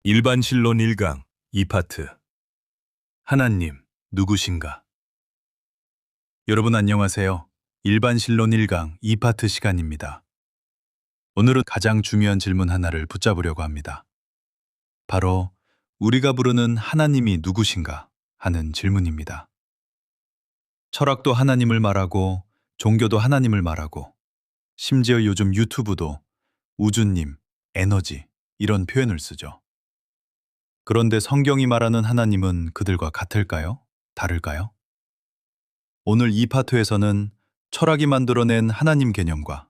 일반신론 1강 2파트. 하나님 누구신가? 여러분 안녕하세요. 일반신론 1강 2파트 시간입니다. 오늘은 가장 중요한 질문 하나를 붙잡으려고 합니다. 바로 우리가 부르는 하나님이 누구신가 하는 질문입니다. 철학도 하나님을 말하고 종교도 하나님을 말하고 심지어 요즘 유튜브도 우주님, 에너지 이런 표현을 쓰죠. 그런데 성경이 말하는 하나님은 그들과 같을까요? 다를까요? 오늘 이 파트에서는 철학이 만들어낸 하나님 개념과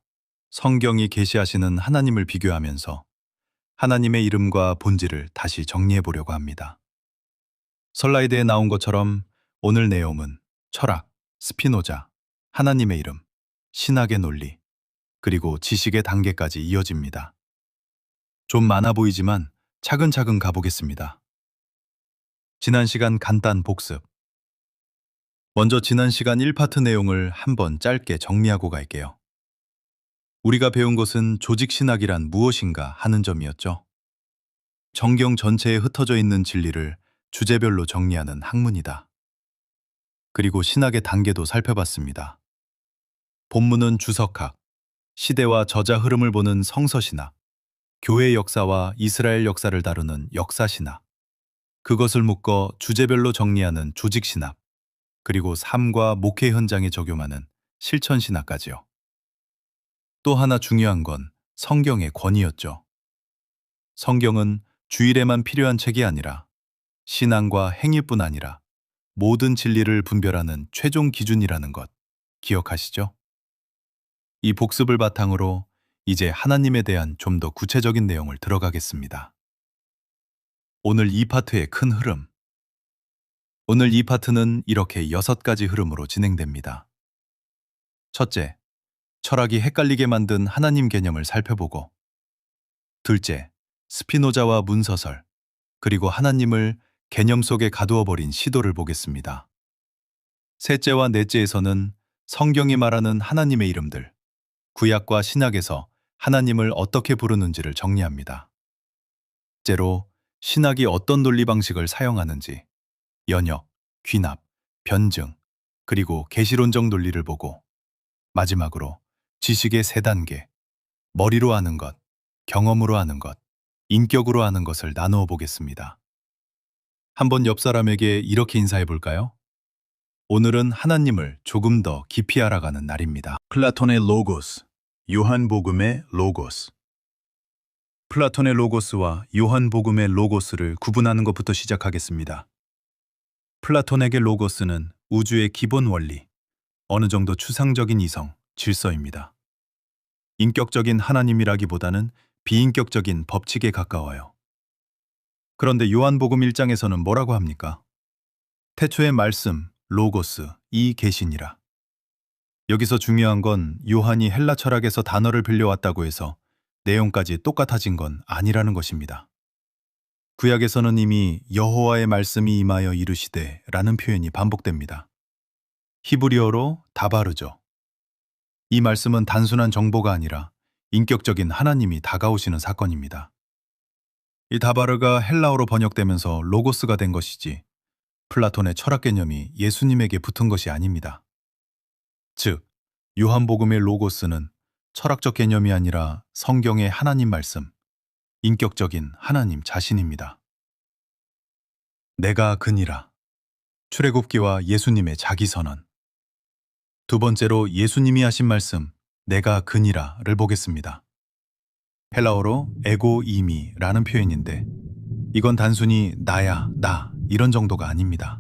성경이 계시하시는 하나님을 비교하면서 하나님의 이름과 본질을 다시 정리해 보려고 합니다. 슬라이드에 나온 것처럼 오늘 내용은 철학, 스피노자, 하나님의 이름, 신학의 논리, 그리고 지식의 단계까지 이어집니다. 좀 많아 보이지만 차근차근 가보겠습니다. 지난 시간 간단 복습. 먼저 지난 시간 1파트 내용을 한번 짧게 정리하고 갈게요. 우리가 배운 것은 조직신학이란 무엇인가 하는 점이었죠. 성경 전체에 흩어져 있는 진리를 주제별로 정리하는 학문이다. 그리고 신학의 단계도 살펴봤습니다. 본문은 주석학, 시대와 저자 흐름을 보는 성서신학, 교회 역사와 이스라엘 역사를 다루는 역사신학, 그것을 묶어 주제별로 정리하는 조직신학, 그리고 삶과 목회 현장에 적용하는 실천신학까지요. 또 하나 중요한 건 성경의 권위였죠. 성경은 주일에만 필요한 책이 아니라 신앙과 행위뿐 아니라 모든 진리를 분별하는 최종 기준이라는 것 기억하시죠? 이 복습을 바탕으로 이제 하나님에 대한 좀 더 구체적인 내용을 들어가겠습니다. 오늘 이 파트의 큰 흐름. 오늘 이 파트는 이렇게 6가지 흐름으로 진행됩니다. 첫째, 철학이 헷갈리게 만든 하나님 개념을 살펴보고, 둘째, 스피노자와 문서설, 그리고 하나님을 개념 속에 가두어 버린 시도를 보겠습니다. 셋째와 넷째에서는 성경이 말하는 하나님의 이름들, 구약과 신약에서 하나님을 어떻게 부르는지를 정리합니다. 째로 신학이 어떤 논리 방식을 사용하는지, 연역, 귀납, 변증, 그리고 계시론적 논리를 보고, 마지막으로 지식의 3단계, 머리로 아는 것, 경험으로 아는 것, 인격으로 아는 것을 나누어 보겠습니다. 한번 옆 사람에게 이렇게 인사해 볼까요? 오늘은 하나님을 조금 더 깊이 알아가는 날입니다. 플라톤의 로고스, 요한복음의 로고스. 플라톤의 로고스와 요한복음의 로고스를 구분하는 것부터 시작하겠습니다. 플라톤에게 로고스는 우주의 기본 원리, 어느 정도 추상적인 이성, 질서입니다. 인격적인 하나님이라기보다는 비인격적인 법칙에 가까워요. 그런데 요한복음 1장에서는 뭐라고 합니까? 태초의 말씀, 로고스, 이 계시니라. 여기서 중요한 건 요한이 헬라 철학에서 단어를 빌려왔다고 해서 내용까지 똑같아진 건 아니라는 것입니다. 구약에서는 이미 여호와의 말씀이 임하여 이르시되 라는 표현이 반복됩니다. 히브리어로 다바르죠. 이 말씀은 단순한 정보가 아니라 인격적인 하나님이 다가오시는 사건입니다. 이 다바르가 헬라어로 번역되면서 로고스가 된 것이지 플라톤의 철학 개념이 예수님에게 붙은 것이 아닙니다. 즉, 요한복음의 로고스는 철학적 개념이 아니라 성경의 하나님 말씀, 인격적인 하나님 자신입니다. 내가 그니라. 출애굽기와 예수님의 자기선언. 두 번째로 예수님이 하신 말씀, 내가 그니라를 보겠습니다. 헬라어로 에고 이미라는 표현인데 이건 단순히 나야, 나 이런 정도가 아닙니다.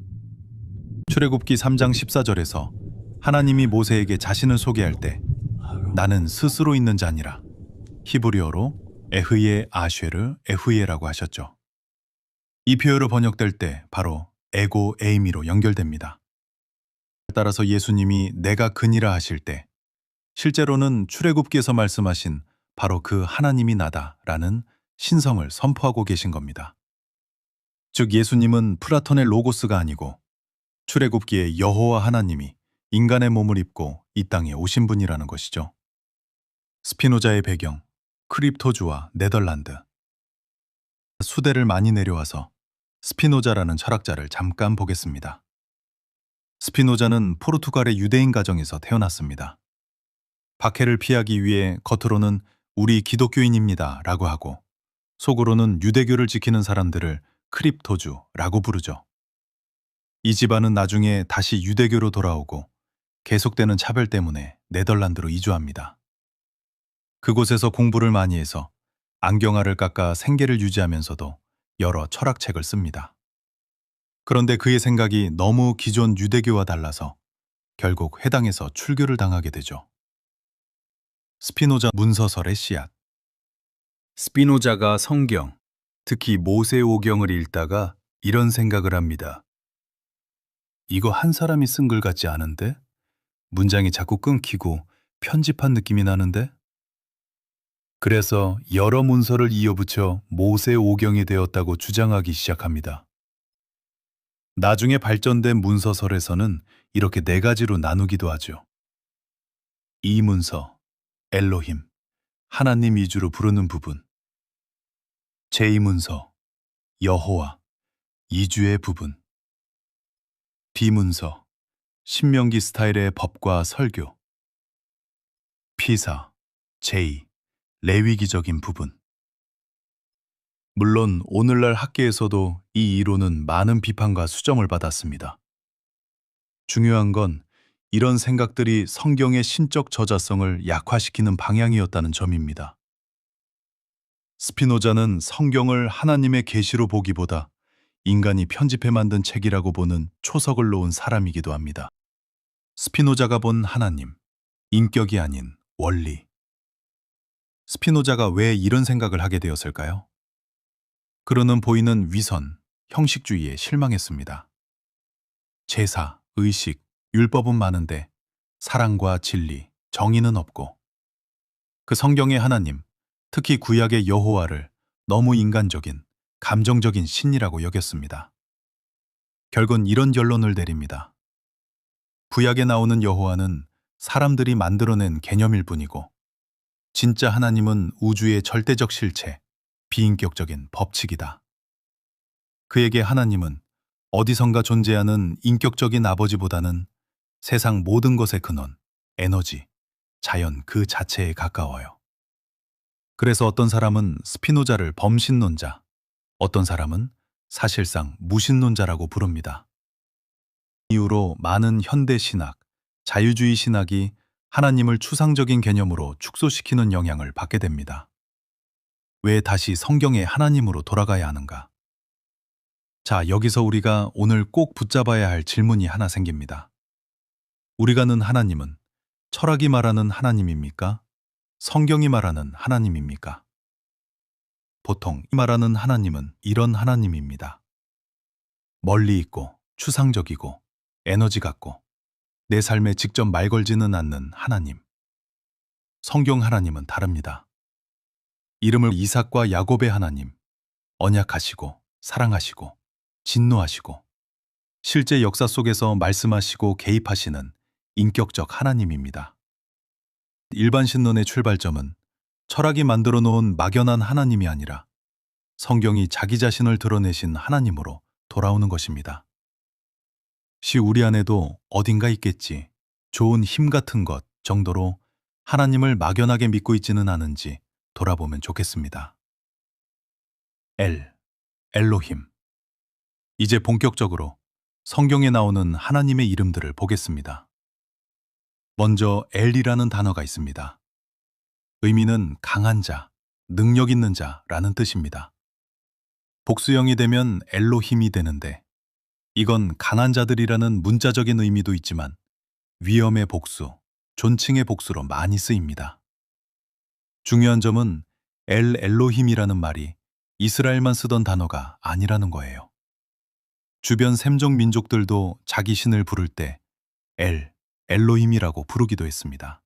출애굽기 3장 14절에서 하나님이 모세에게 자신을 소개할 때 나는 스스로 있는 자니라 히브리어로 에흐예 아쉐르 에후예라고 하셨죠. 이 표현으로 번역될 때 바로 에고 에이미로 연결됩니다. 따라서 예수님이 내가 그니라 하실 때 실제로는 출애굽기에서 말씀하신 바로 그 하나님이 나다라는 신성을 선포하고 계신 겁니다. 즉 예수님은 플라톤의 로고스가 아니고 출애굽기의 여호와 하나님이 인간의 몸을 입고 이 땅에 오신 분이라는 것이죠. 스피노자의 배경, 크립토주와 네덜란드. 수대를 많이 내려와서 스피노자라는 철학자를 잠깐 보겠습니다. 스피노자는 포르투갈의 유대인 가정에서 태어났습니다. 박해를 피하기 위해 겉으로는 우리 기독교인입니다 라고 하고 속으로는 유대교를 지키는 사람들을 크립토주라고 부르죠. 이 집안은 나중에 다시 유대교로 돌아오고 계속되는 차별 때문에 네덜란드로 이주합니다. 그곳에서 공부를 많이 해서 안경알을 깎아 생계를 유지하면서도 여러 철학책을 씁니다. 그런데 그의 생각이 너무 기존 유대교와 달라서 결국 회당에서 출교를 당하게 되죠. 스피노자 문서설의 씨앗. 스피노자가 성경, 특히 모세오경을 읽다가 이런 생각을 합니다. 이거 한 사람이 쓴 글 같지 않은데? 문장이 자꾸 끊기고 편집한 느낌이 나는데? 그래서 여러 문서를 이어붙여 모세오경이 되었다고 주장하기 시작합니다. 나중에 발전된 문서설에서는 이렇게 네 가지로 나누기도 하죠. 이 문서, 엘로힘, 하나님 위주로 부르는 부분. 제2문서, 여호와, 이주의 부분. D문서, 신명기 스타일의 법과 설교. 피사, 제2, 레위기적인 부분. 물론 오늘날 학계에서도 이 이론은 많은 비판과 수정을 받았습니다. 중요한 건 이런 생각들이 성경의 신적 저자성을 약화시키는 방향이었다는 점입니다. 스피노자는 성경을 하나님의 계시로 보기보다 인간이 편집해 만든 책이라고 보는 초석을 놓은 사람이기도 합니다. 스피노자가 본 하나님, 인격이 아닌 원리. 스피노자가 왜 이런 생각을 하게 되었을까요? 그로는 보이는 위선, 형식주의에 실망했습니다. 제사, 의식, 율법은 많은데 사랑과 진리, 정의는 없고 그 성경의 하나님, 특히 구약의 여호와를 너무 인간적인, 감정적인 신이라고 여겼습니다. 결국은 이런 결론을 내립니다. 구약에 나오는 여호와는 사람들이 만들어낸 개념일 뿐이고 진짜 하나님은 우주의 절대적 실체, 비인격적인 법칙이다. 그에게 하나님은 어디선가 존재하는 인격적인 아버지보다는 세상 모든 것의 근원, 에너지, 자연 그 자체에 가까워요. 그래서 어떤 사람은 스피노자를 범신론자, 어떤 사람은 사실상 무신론자라고 부릅니다. 이후로 많은 현대 신학, 자유주의 신학이 하나님을 추상적인 개념으로 축소시키는 영향을 받게 됩니다. 왜 다시 성경의 하나님으로 돌아가야 하는가? 자, 여기서 우리가 오늘 꼭 붙잡아야 할 질문이 하나 생깁니다. 우리가 아는 하나님은 철학이 말하는 하나님입니까? 성경이 말하는 하나님입니까? 보통 말하는 하나님은 이런 하나님입니다. 멀리 있고 추상적이고 에너지 같고 내 삶에 직접 말 걸지는 않는 하나님. 성경 하나님은 다릅니다. 이름을 이삭과 야곱의 하나님, 언약하시고 사랑하시고 진노하시고 실제 역사 속에서 말씀하시고 개입하시는 인격적 하나님입니다. 일반 신론의 출발점은 철학이 만들어 놓은 막연한 하나님이 아니라 성경이 자기 자신을 드러내신 하나님으로 돌아오는 것입니다. 우리 안에도 어딘가 있겠지, 좋은 힘 같은 것 정도로 하나님을 막연하게 믿고 있지는 않은지 돌아보면 좋겠습니다. 엘로힘. 이제 본격적으로 성경에 나오는 하나님의 이름들을 보겠습니다. 먼저 엘이라는 단어가 있습니다. 의미는 강한 자, 능력 있는 자라는 뜻입니다. 복수형이 되면 엘로힘이 되는데 이건 강한 자들이라는 문자적인 의미도 있지만 위엄의 복수, 존칭의 복수로 많이 쓰입니다. 중요한 점은 엘로힘이라는 말이 이스라엘만 쓰던 단어가 아니라는 거예요. 주변 셈족 민족들도 자기 신을 부를 때 엘로힘이라고 부르기도 했습니다.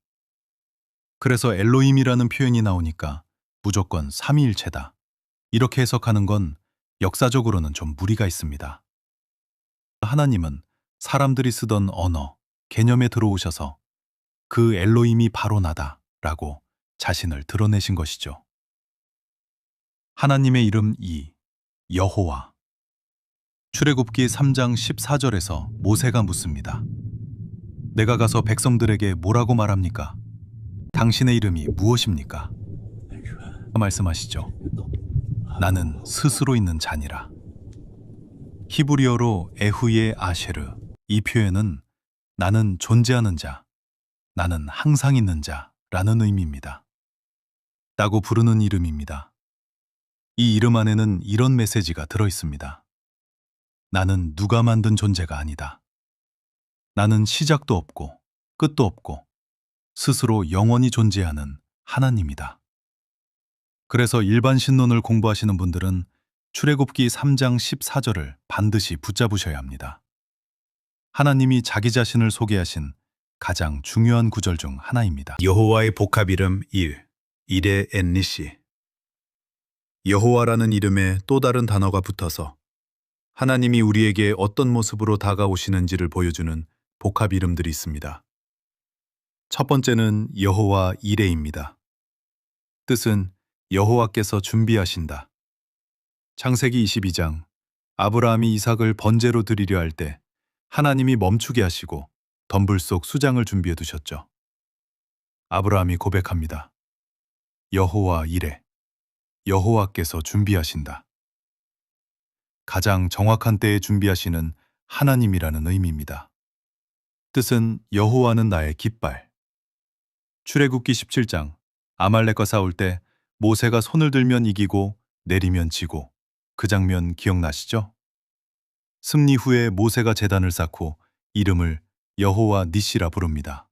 그래서 엘로힘이라는 표현이 나오니까 무조건 삼위일체다. 이렇게 해석하는 건 역사적으로는 좀 무리가 있습니다. 하나님은 사람들이 쓰던 언어, 개념에 들어오셔서 그 엘로힘이 바로 나다라고 자신을 드러내신 것이죠. 하나님의 이름 여호와. 출애굽기 3장 14절에서 모세가 묻습니다. 내가 가서 백성들에게 뭐라고 말합니까? 당신의 이름이 무엇입니까? 말씀하시죠. 나는 스스로 있는 자니라. 히브리어로 에후예 아쉐르. 이 표현은 나는 존재하는 자, 나는 항상 있는 자라는 의미입니다. 라고 부르는 이름입니다. 이 이름 안에는 이런 메시지가 들어 있습니다. 나는 누가 만든 존재가 아니다. 나는 시작도 없고 끝도 없고 스스로 영원히 존재하는 하나님이다. 그래서 일반 신론을 공부하시는 분들은 출애굽기 3장 14절을 반드시 붙잡으셔야 합니다. 하나님이 자기 자신을 소개하신 가장 중요한 구절 중 하나입니다. 여호와의 복합 이름 1, 이레 엔니시. 여호와라는 이름에 또 다른 단어가 붙어서 하나님이 우리에게 어떤 모습으로 다가오시는지를 보여주는 복합 이름들이 있습니다. 첫 번째는 여호와 이레입니다. 뜻은 여호와께서 준비하신다. 창세기 22장, 아브라함이 이삭을 번제로 드리려 할 때 하나님이 멈추게 하시고 덤불 속 수장을 준비해 두셨죠. 아브라함이 고백합니다. 여호와 이레, 여호와께서 준비하신다. 가장 정확한 때에 준비하시는 하나님이라는 의미입니다. 뜻은 여호와는 나의 깃발. 출애굽기 17장, 아말렉과 싸울 때 모세가 손을 들면 이기고 내리면 지고, 그 장면 기억나시죠? 승리 후에 모세가 제단을 쌓고 이름을 여호와 니시라 부릅니다.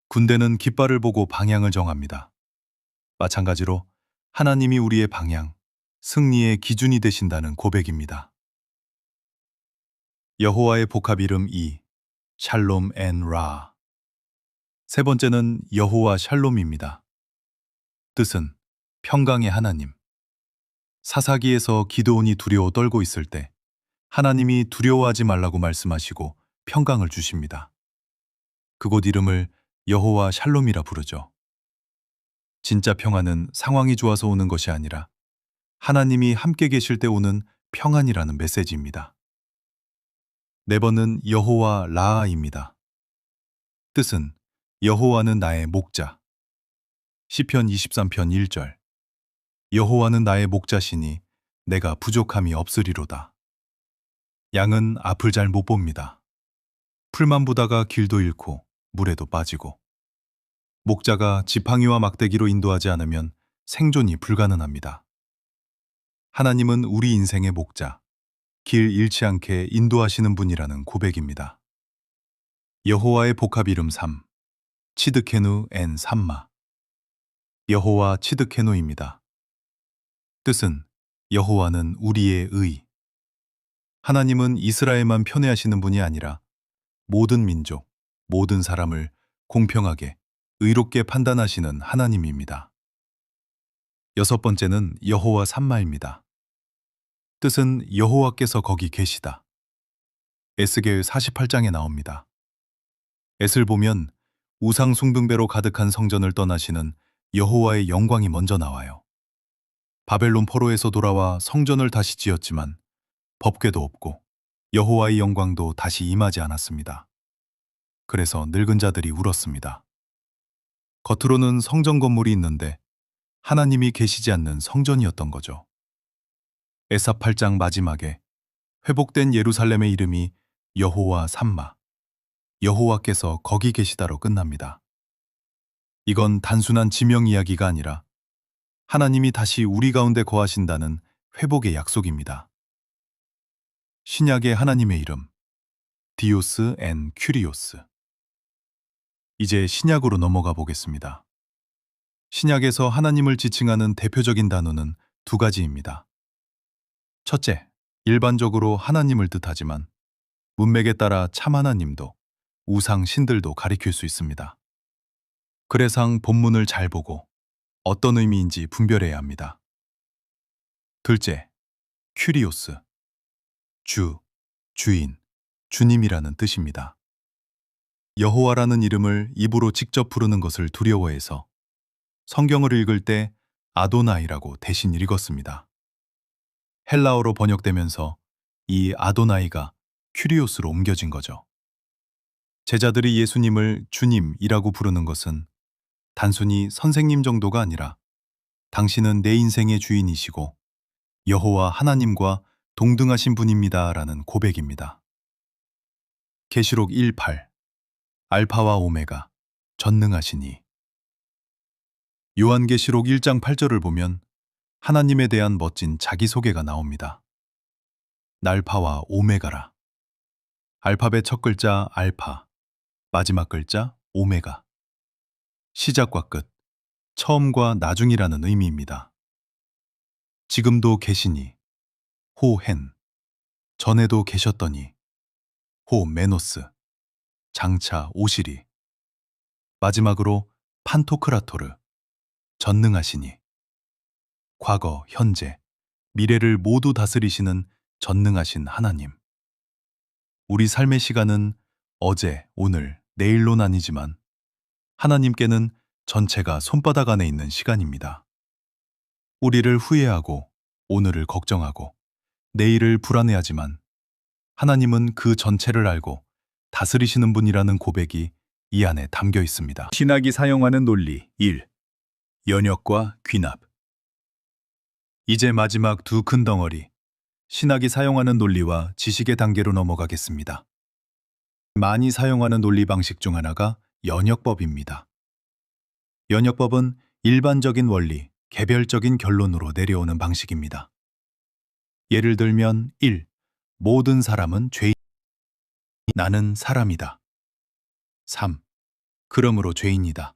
군대는 깃발을 보고 방향을 정합니다. 마찬가지로 하나님이 우리의 방향, 승리의 기준이 되신다는 고백입니다. 여호와의 복합 이름 2, 샬롬 앤 라. 세 번째는 여호와 샬롬입니다. 뜻은 평강의 하나님. 사사기에서 기드온이 두려워 떨고 있을 때 하나님이 두려워하지 말라고 말씀하시고 평강을 주십니다. 그곳 이름을 여호와 샬롬이라 부르죠. 진짜 평안은 상황이 좋아서 오는 것이 아니라 하나님이 함께 계실 때 오는 평안이라는 메시지입니다. 네 번은 여호와 라아입니다. 뜻은 여호와는 나의 목자. 시편 23편 1절. 여호와는 나의 목자시니 내가 부족함이 없으리로다. 양은 앞을 잘 못 봅니다. 풀만 보다가 길도 잃고 물에도 빠지고, 목자가 지팡이와 막대기로 인도하지 않으면 생존이 불가능합니다. 하나님은 우리 인생의 목자, 길 잃지 않게 인도하시는 분이라는 고백입니다. 여호와의 복합 이름 3, 치드케누 앤 삼마. 여호와 치드케누입니다. 뜻은 여호와는 우리의 의. 하나님은 이스라엘만 편애하시는 분이 아니라 모든 민족, 모든 사람을 공평하게, 의롭게 판단하시는 하나님입니다. 여섯 번째는 여호와 삼마입니다. 뜻은 여호와께서 거기 계시다. 에스겔 48장에 나옵니다. 엣을 보면 우상 숭배로 가득한 성전을 떠나시는 여호와의 영광이 먼저 나와요. 바벨론 포로에서 돌아와 성전을 다시 지었지만 법궤도 없고 여호와의 영광도 다시 임하지 않았습니다. 그래서 늙은 자들이 울었습니다. 겉으로는 성전 건물이 있는데 하나님이 계시지 않는 성전이었던 거죠. 에사 8장 마지막에 회복된 예루살렘의 이름이 여호와 삼마, 여호와께서 거기 계시다로 끝납니다. 이건 단순한 지명 이야기가 아니라 하나님이 다시 우리 가운데 거하신다는 회복의 약속입니다. 신약의 하나님의 이름, 디오스 앤 큐리오스. 이제 신약으로 넘어가 보겠습니다. 신약에서 하나님을 지칭하는 대표적인 단어는 두 가지입니다. 첫째, 일반적으로 하나님을 뜻하지만 문맥에 따라 참 하나님도 우상 신들도 가리킬 수 있습니다. 그래상 본문을 잘 보고 어떤 의미인지 분별해야 합니다. 둘째, 큐리오스. 주, 주인, 주님이라는 뜻입니다. 여호와라는 이름을 입으로 직접 부르는 것을 두려워해서 성경을 읽을 때 아도나이라고 대신 읽었습니다. 헬라어로 번역되면서 이 아도나이가 큐리오스로 옮겨진 거죠. 제자들이 예수님을 주님이라고 부르는 것은 단순히 선생님 정도가 아니라 당신은 내 인생의 주인이시고 여호와 하나님과 동등하신 분입니다라는 고백입니다. 계시록 1:8 알파와 오메가 전능하시니. 요한계시록 1장 8절을 보면 하나님에 대한 멋진 자기소개가 나옵니다. 날파와 오메가라. 알파벳 첫 글자 알파, 마지막 글자 오메가. 시작과 끝, 처음과 나중이라는 의미입니다. 지금도 계시니, 호헨. 전에도 계셨더니, 호메노스. 장차 오시리. 마지막으로 판토크라토르. 전능하시니. 과거, 현재, 미래를 모두 다스리시는 전능하신 하나님. 우리 삶의 시간은 어제, 오늘, 내일로 나뉘지만 하나님께는 전체가 손바닥 안에 있는 시간입니다. 우리를 후회하고 오늘을 걱정하고 내일을 불안해하지만 하나님은 그 전체를 알고 다스리시는 분이라는 고백이 이 안에 담겨 있습니다. 신학이 사용하는 논리 1. 연역과 귀납. 이제 마지막 두 큰 덩어리, 신학이 사용하는 논리와 지식의 단계로 넘어가겠습니다. 많이 사용하는 논리 방식 중 하나가 연역법입니다. 연역법은 일반적인 원리, 개별적인 결론으로 내려오는 방식입니다. 예를 들면 1. 모든 사람은 죄인. 나는 사람이다. 3. 그러므로 죄인이다.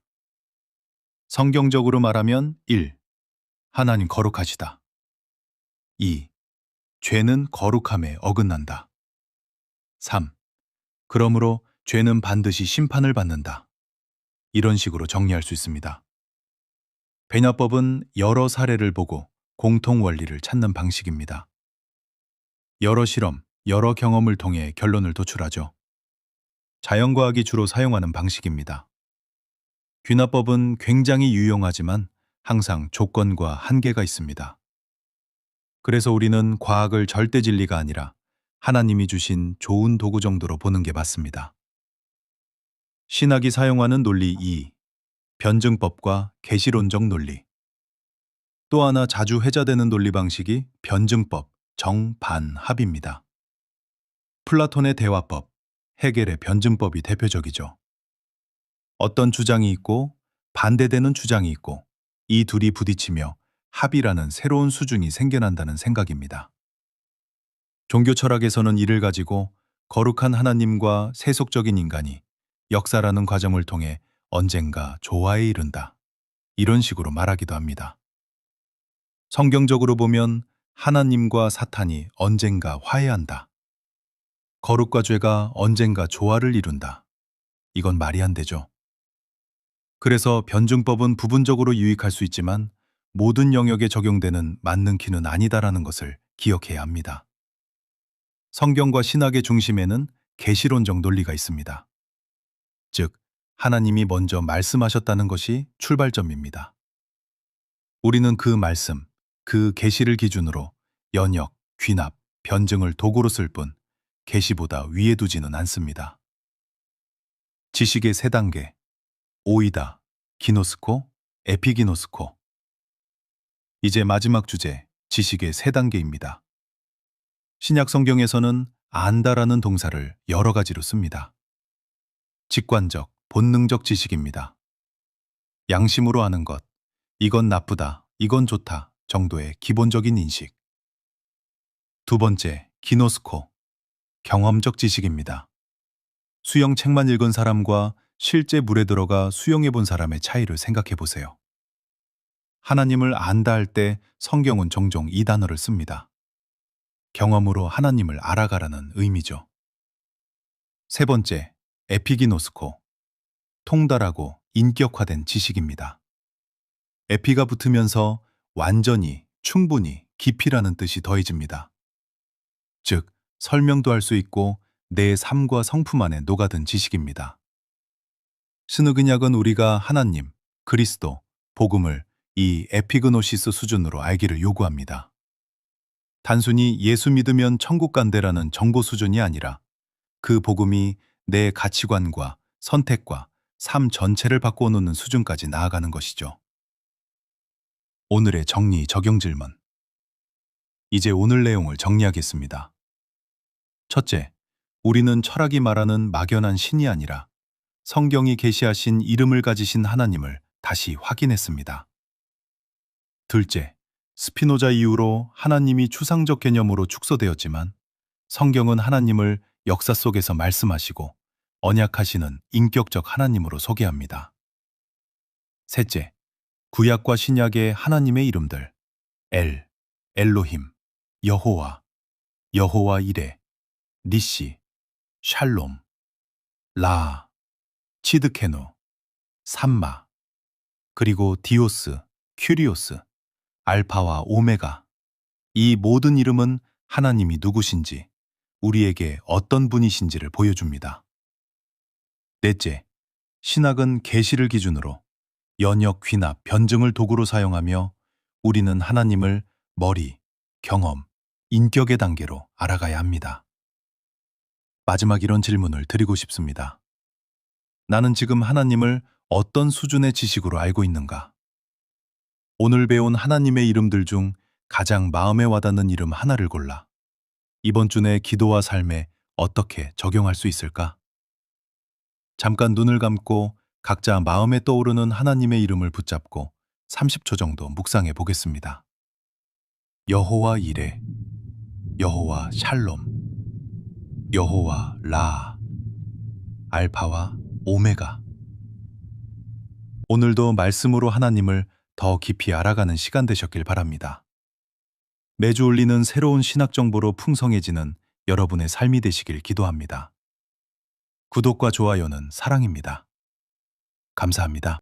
성경적으로 말하면 1. 하나님 거룩하시다. 2. 죄는 거룩함에 어긋난다. 3. 그러므로 죄는 반드시 심판을 받는다. 이런 식으로 정리할 수 있습니다. 배냐법은 여러 사례를 보고 공통 원리를 찾는 방식입니다. 여러 실험, 여러 경험을 통해 결론을 도출하죠. 자연과학이 주로 사용하는 방식입니다. 귀납법은 굉장히 유용하지만 항상 조건과 한계가 있습니다. 그래서 우리는 과학을 절대 진리가 아니라 하나님이 주신 좋은 도구 정도로 보는 게 맞습니다. 신학이 사용하는 논리 2. 변증법과 계시론적 논리. 또 하나 자주 회자되는 논리 방식이 변증법, 정반합입니다. 플라톤의 대화법, 헤겔의 변증법이 대표적이죠. 어떤 주장이 있고 반대되는 주장이 있고 이 둘이 부딪히며 합이라는 새로운 수준이 생겨난다는 생각입니다. 종교 철학에서는 이를 가지고 거룩한 하나님과 세속적인 인간이 역사라는 과정을 통해 언젠가 조화에 이른다. 이런 식으로 말하기도 합니다. 성경적으로 보면 하나님과 사탄이 언젠가 화해한다. 거룩과 죄가 언젠가 조화를 이룬다. 이건 말이 안 되죠. 그래서 변증법은 부분적으로 유익할 수 있지만 모든 영역에 적용되는 맞는 키는 아니다라는 것을 기억해야 합니다. 성경과 신학의 중심에는 계시론적 논리가 있습니다. 즉, 하나님이 먼저 말씀하셨다는 것이 출발점입니다. 우리는 그 말씀, 그 계시를 기준으로 연역, 귀납, 변증을 도구로 쓸 뿐 계시보다 위에 두지는 않습니다. 지식의 세 단계, 오이다, 기노스코, 에피기노스코. 이제 마지막 주제, 지식의 세 단계입니다. 신약 성경에서는 안다라는 동사를 여러 가지로 씁니다. 직관적, 본능적 지식입니다. 양심으로 아는 것, 이건 나쁘다, 이건 좋다 정도의 기본적인 인식. 두 번째, 기노스코, 경험적 지식입니다. 수영책만 읽은 사람과 실제 물에 들어가 수영해 본 사람의 차이를 생각해 보세요. 하나님을 안다 할 때 성경은 종종 이 단어를 씁니다. 경험으로 하나님을 알아가라는 의미죠. 세 번째, 에피기노스코, 통달하고 인격화된 지식입니다. 에피가 붙으면서 완전히, 충분히, 깊이라는 뜻이 더해집니다. 즉, 설명도 할 수 있고 내 삶과 성품 안에 녹아든 지식입니다. 스누그약은 우리가 하나님, 그리스도, 복음을 이 에피그노시스 수준으로 알기를 요구합니다. 단순히 예수 믿으면 천국 간대라는 정보 수준이 아니라 그 복음이 내 가치관과 선택과 삶 전체를 바꿔놓는 수준까지 나아가는 것이죠. 오늘의 정리 적용 질문. 이제 오늘 내용을 정리하겠습니다. 첫째, 우리는 철학이 말하는 막연한 신이 아니라 성경이 계시하신 이름을 가지신 하나님을 다시 확인했습니다. 둘째, 스피노자 이후로 하나님이 추상적 개념으로 축소되었지만 성경은 하나님을 역사 속에서 말씀하시고 언약하시는 인격적 하나님으로 소개합니다. 셋째, 구약과 신약의 하나님의 이름들 엘로힘, 여호와, 여호와 이레, 니시, 샬롬, 라, 치드케노, 삼마, 그리고 디오스, 큐리오스, 알파와 오메가. 이 모든 이름은 하나님이 누구신지, 우리에게 어떤 분이신지를 보여줍니다. 넷째, 신학은 계시를 기준으로 연역, 귀납, 변증을 도구로 사용하며 우리는 하나님을 머리, 경험, 인격의 단계로 알아가야 합니다. 마지막 이런 질문을 드리고 싶습니다. 나는 지금 하나님을 어떤 수준의 지식으로 알고 있는가? 오늘 배운 하나님의 이름들 중 가장 마음에 와닿는 이름 하나를 골라 이번 주 내 기도와 삶에 어떻게 적용할 수 있을까? 잠깐 눈을 감고 각자 마음에 떠오르는 하나님의 이름을 붙잡고 30초 정도 묵상해 보겠습니다. 여호와 이레, 여호와 샬롬, 여호와 라, 알파와 오메가. 오늘도 말씀으로 하나님을 더 깊이 알아가는 시간 되셨길 바랍니다. 매주 올리는 새로운 신학 정보로 풍성해지는 여러분의 삶이 되시길 기도합니다. 구독과 좋아요는 사랑입니다. 감사합니다.